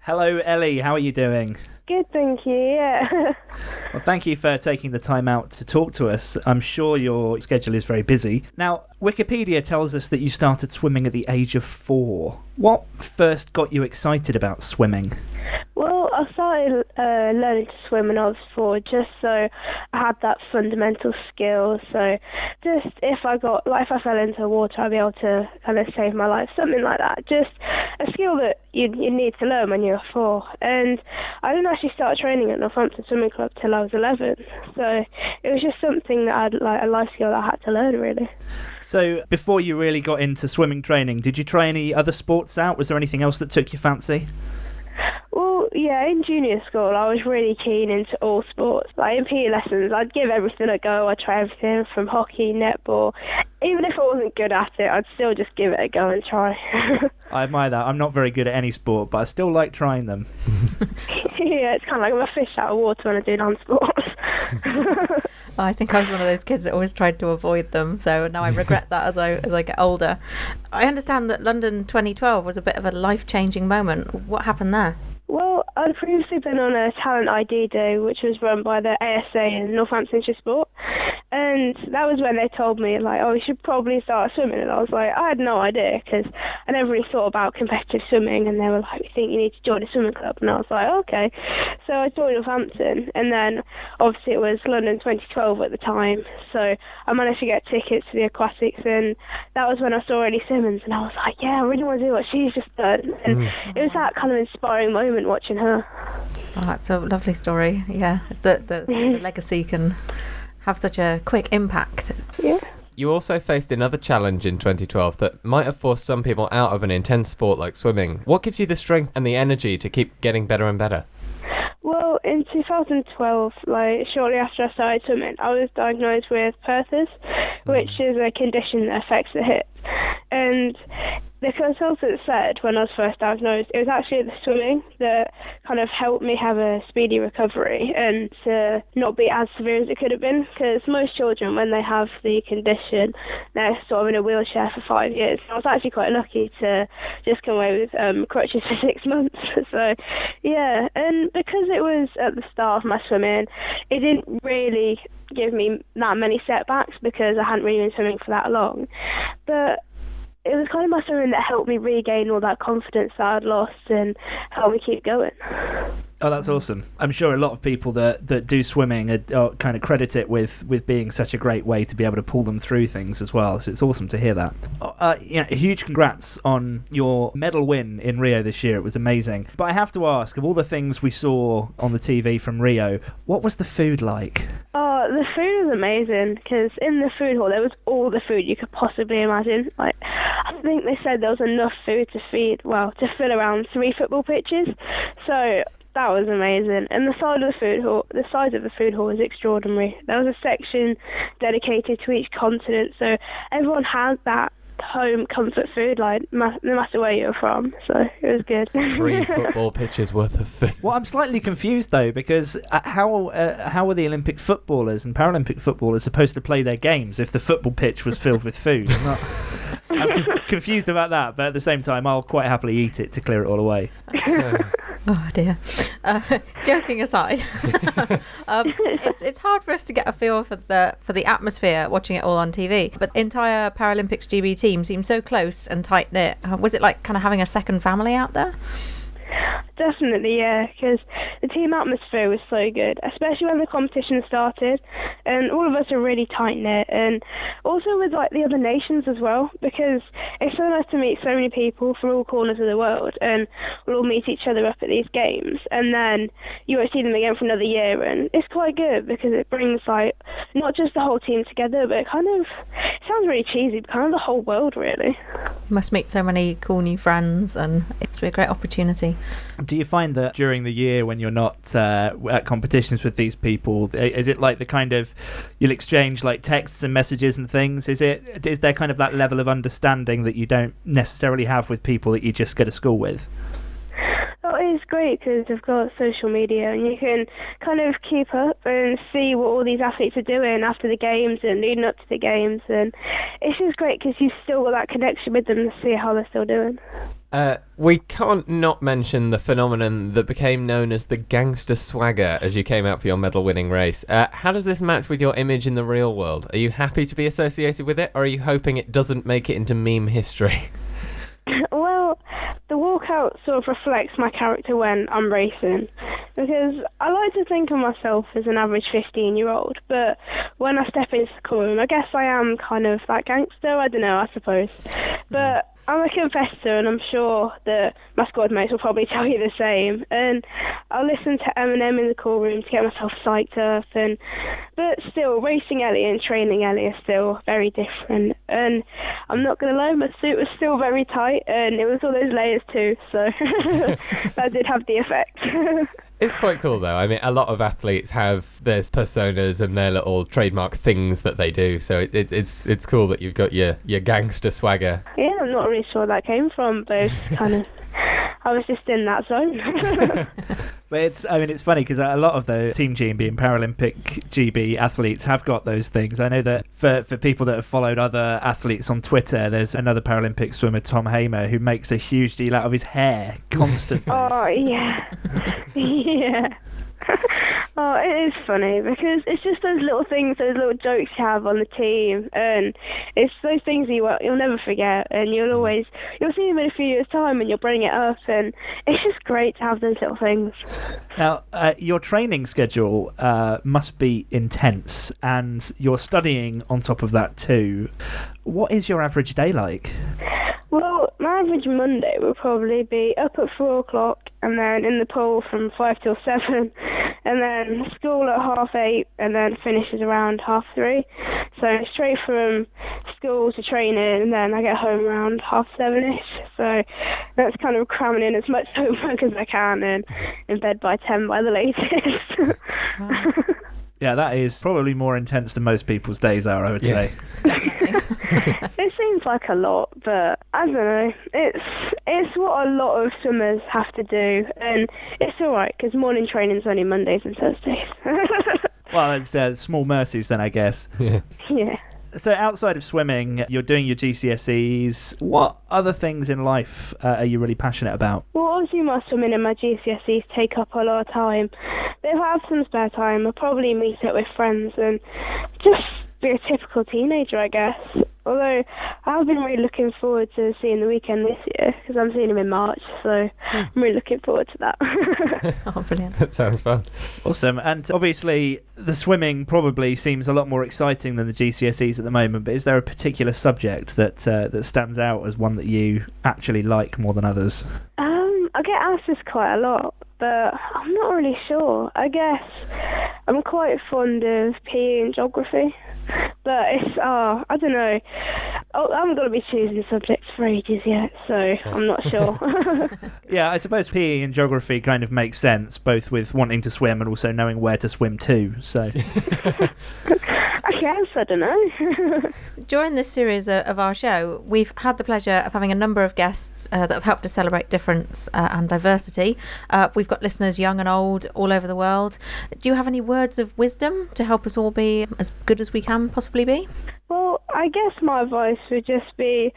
Hello, Ellie. How are you doing? Good, thank you, yeah. Well, thank you for taking the time out to talk to us. I'm sure your schedule is very busy. Now, Wikipedia tells us that you started swimming at the age of 4. What first got you excited about swimming? Well, I started learning to swim when I was 4, just so I had that fundamental skill. So just if I fell into the water, I'd be able to kind of save my life, something like that. Just a skill that you need to learn when you're 4. And I didn't actually start training at Northampton Swimming Club till I was 11. So it was just something that I'd like a life skill that I had to learn, really. So before you really got into swimming training, did you try any other sports out? Was there anything else that took your fancy? Well, yeah, in junior school, I was really keen into all sports. Like in PE lessons, I'd give everything a go. I'd try everything from hockey, netball. Even if I wasn't good at it, I'd still just give it a go and try. I admire that. I'm not very good at any sport, but I still like trying them. Yeah, it's kind of like I'm a fish out of water when I do land sports. I think I was one of those kids that always tried to avoid them, so now I regret that as I get older. I understand that London 2012 was a bit of a life-changing moment. What happened there? Well, I'd previously been on a talent ID day, which was run by the ASA in Northamptonshire Sport, and that was when they told me, like, oh, you should probably start swimming, and I was like, I had no idea, because I never really thought about competitive swimming, and they were like, we think you need to join a swimming club, and I was like, okay. So I joined Northampton, and then obviously it was London 2012 at the time, so I managed to get tickets to the aquatics, and that was when I saw Ellie and I was like, yeah, I really want to do what she's just done, and it was that kind of inspiring moment watching her. Oh, that's a lovely story. Yeah, the legacy can have such a quick impact. Yeah. You also faced another challenge in 2012 that might have forced some people out of an intense sport like swimming. What gives you the strength and the energy to keep getting better and better? Well, in 2012, like shortly after I started swimming, I was diagnosed with Perthes, which is a condition that affects the hip. And the consultant said when I was first diagnosed, it was actually the swimming that kind of helped me have a speedy recovery and to not be as severe as it could have been, because most children, when they have the condition, they're sort of in a wheelchair for 5 years. I was actually quite lucky to just come away with crutches for 6 months. So, yeah, and because it was at the start of my swimming, it didn't really give me that many setbacks because I hadn't really been swimming for that long. But it was kind of my swimming that helped me regain all that confidence that I'd lost and helped me keep going. Oh, that's awesome. I'm sure a lot of people that do swimming are kind of credit it with being such a great way to be able to pull them through things as well. So it's awesome to hear that. Huge congrats on your medal win in Rio this year. It was amazing. But I have to ask, of all the things we saw on the TV from Rio, what was the food like? Oh, the food was amazing because in the food hall there was all the food you could possibly imagine. Like, I think they said there was enough food to fill around 3 football pitches. So that was amazing. And the size of the food hall was extraordinary. There was a section dedicated to each continent, so everyone had that home comfort food, like no matter where you're from. So it was good. 3 football pitches worth of food. Well, I'm slightly confused though, because how are the Olympic footballers and Paralympic footballers supposed to play their games if the football pitch was filled with food? I'm confused about that, but at the same time, I'll quite happily eat it to clear it all away. Oh dear. Joking aside, it's hard for us to get a feel for the atmosphere watching it all on TV. But the entire Paralympics GB team seemed so close and tight knit. Was it like kind of having a second family out there? Definitely, yeah, because the team atmosphere was so good, especially when the competition started, and all of us are really tight-knit, and also with like the other nations as well, because it's so nice to meet so many people from all corners of the world, and we'll all meet each other up at these games, and then you won't see them again for another year, and it's quite good because it brings like not just the whole team together, but it sounds really cheesy, but kind of the whole world, really. You must meet so many cool new friends, and it's a great opportunity. Do you find that during the year when you're not at competitions with these people, is it like the kind of, you'll exchange like texts and messages and things? Is there kind of that level of understanding that you don't necessarily have with people that you just go to school with? Oh, it's great because they've got social media and you can kind of keep up and see what all these athletes are doing after the games and leading up to the games, and it's just great because you've still got that connection with them to see how they're still doing. We can't not mention the phenomenon that became known as the Gangster Swagger as you came out for your medal-winning race. How does this match with your image in the real world? Are you happy to be associated with it, or are you hoping it doesn't make it into meme history? Well, the walkout sort of reflects my character when I'm racing, because I like to think of myself as an average 15-year-old, but when I step into the call room, I guess I am kind of that gangster, I don't know, I suppose. But I'm a competitor, and I'm sure that my squad mates will probably tell you the same. And I'll listen to Eminem in the call room to get myself psyched up. But still, racing Ellie and training Ellie are still very different. And I'm not going to lie, my suit was still very tight, and it was all those layers too. So that did have the effect. It's quite cool, though. I mean, a lot of athletes have their personas and their little trademark things that they do. So it's cool that you've got your gangster swagger. Yeah, I'm not really sure where that came from, but it's kind of, I was just in that zone. But it's funny because a lot of the Team GB and Paralympic GB athletes have got those things. I know that for people that have followed other athletes on Twitter, there's another Paralympic swimmer, Tom Hamer, who makes a huge deal out of his hair constantly. Oh, yeah. Yeah. Oh, it is funny because it's just those little things, those little jokes you have on the team, and it's those things you'll never forget, and you'll see them in a few years' time, and you'll bring it up, and it's just great to have those little things. Now, your training schedule must be intense, and you're studying on top of that too. What is your average day like? Well, my average Monday will probably be up at 4 o'clock, and then in the pool from 5 till 7, and then school at 8:30, and then finishes around 3:30. So straight from school to training, and then I get home around 7:30ish. So that's kind of cramming in as much homework as I can, and in bed by 10 by the latest. Wow. Yeah, that is probably more intense than most people's days are, I would say. It seems like a lot, but I don't know. It's what a lot of swimmers have to do, and it's all right because morning training's only Mondays and Thursdays. Well, it's small mercies then, I guess. Yeah. Yeah. So outside of swimming, you're doing your GCSEs. What other things in life are you really passionate about? Well, obviously my swimming and my GCSEs take up a lot of time. But if I have some spare time, I'll probably meet up with friends and just be a typical teenager, I guess. Although I've been really looking forward to seeing The Weeknd this year because I'm seeing him in March, so I'm really looking forward to that. Oh, brilliant. That sounds fun. Awesome. And obviously the swimming probably seems a lot more exciting than the GCSEs at the moment, but is there a particular subject that stands out as one that you actually like more than others? I get asked this quite a lot, but I'm not really sure. I guess I'm quite fond of PE and geography, but it's, I don't know. I haven't got to be choosing subjects for ages yet, so I'm not sure. Yeah, I suppose PE and geography kind of makes sense, both with wanting to swim and also knowing where to swim to, so... I guess, I don't know. During this series of our show, we've had the pleasure of having a number of guests that have helped to celebrate difference and diversity. We've got listeners young and old all over the world. Do you have any words of wisdom to help us all be as good as we can possibly be? Well, I guess my advice would just be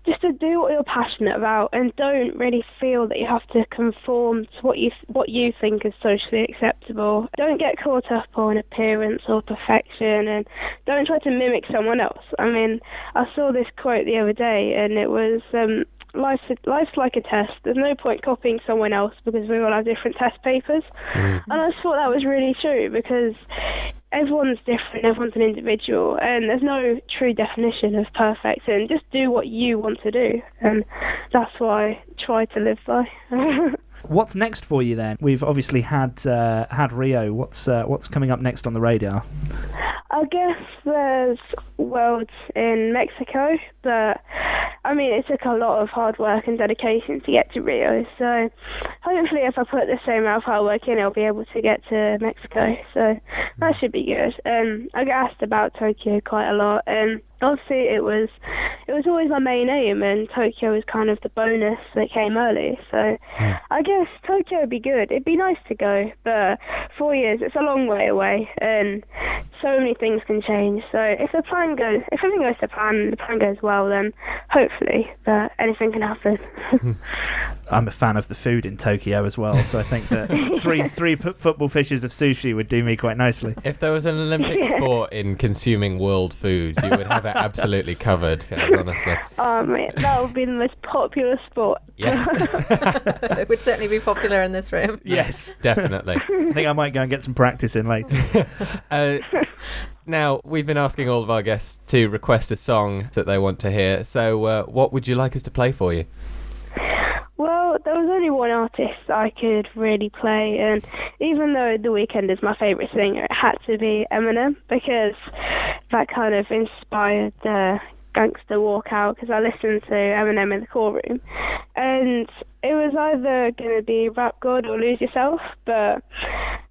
just to do what you're passionate about and don't really feel that you have to conform to what you think is socially acceptable. Don't get caught up on appearance or perfection, and don't try to mimic someone else. I mean, I saw this quote the other day, and it was... Life's like a test. There's no point copying someone else because we all have different test papers. And I just thought that was really true because everyone's different, everyone's an individual, and there's no true definition of perfect, and just do what you want to do, and that's what I try to live by. What's next for you then? We've obviously had Rio. What's coming up next on the radar? I guess there's Worlds in Mexico, but I mean it took a lot of hard work and dedication to get to Rio, so hopefully if I put the same amount of hard work in, I'll be able to get to Mexico, so that should be good. I get asked about Tokyo quite a lot, and obviously it was always my main aim, and Tokyo was kind of the bonus that came early, so I guess Tokyo would be good. It'd be nice to go, but 4 years, it's a long way away, and so many things can change. So if everything goes to plan, the plan goes well, then hopefully hopefully, but anything can happen. I'm a fan of the food in Tokyo as well, so I think that three football fishes of sushi would do me quite nicely. If there was an Olympic sport in consuming world foods, you would have it absolutely covered, guys, honestly. Mate, that would be the most popular sport. Yes. It would certainly be popular in this room. Yes. Definitely. I think I might go and get some practice in later. Now, we've been asking all of our guests to request a song that they want to hear, so what would you like us to play for you? Well, there was only one artist I could really play, and even though The Weeknd is my favourite singer, it had to be Eminem, because that kind of inspired the Gangster Walkout, because I listened to Eminem in the call room, and it was either going to be Rap God or Lose Yourself, but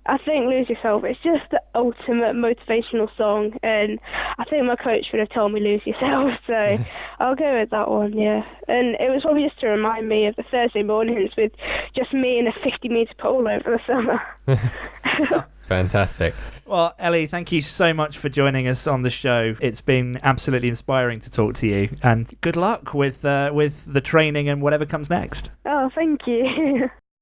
I think Lose Yourself is just the ultimate motivational song, and I think my coach would have told me Lose Yourself, so I'll go with that one, yeah. And it was probably just to remind me of the Thursday mornings with just me in a 50-metre pole over the summer. Fantastic. Well, Ellie, thank you so much for joining us on the show. It's been absolutely inspiring to talk to you, and good luck with the training and whatever comes next. Oh, thank you.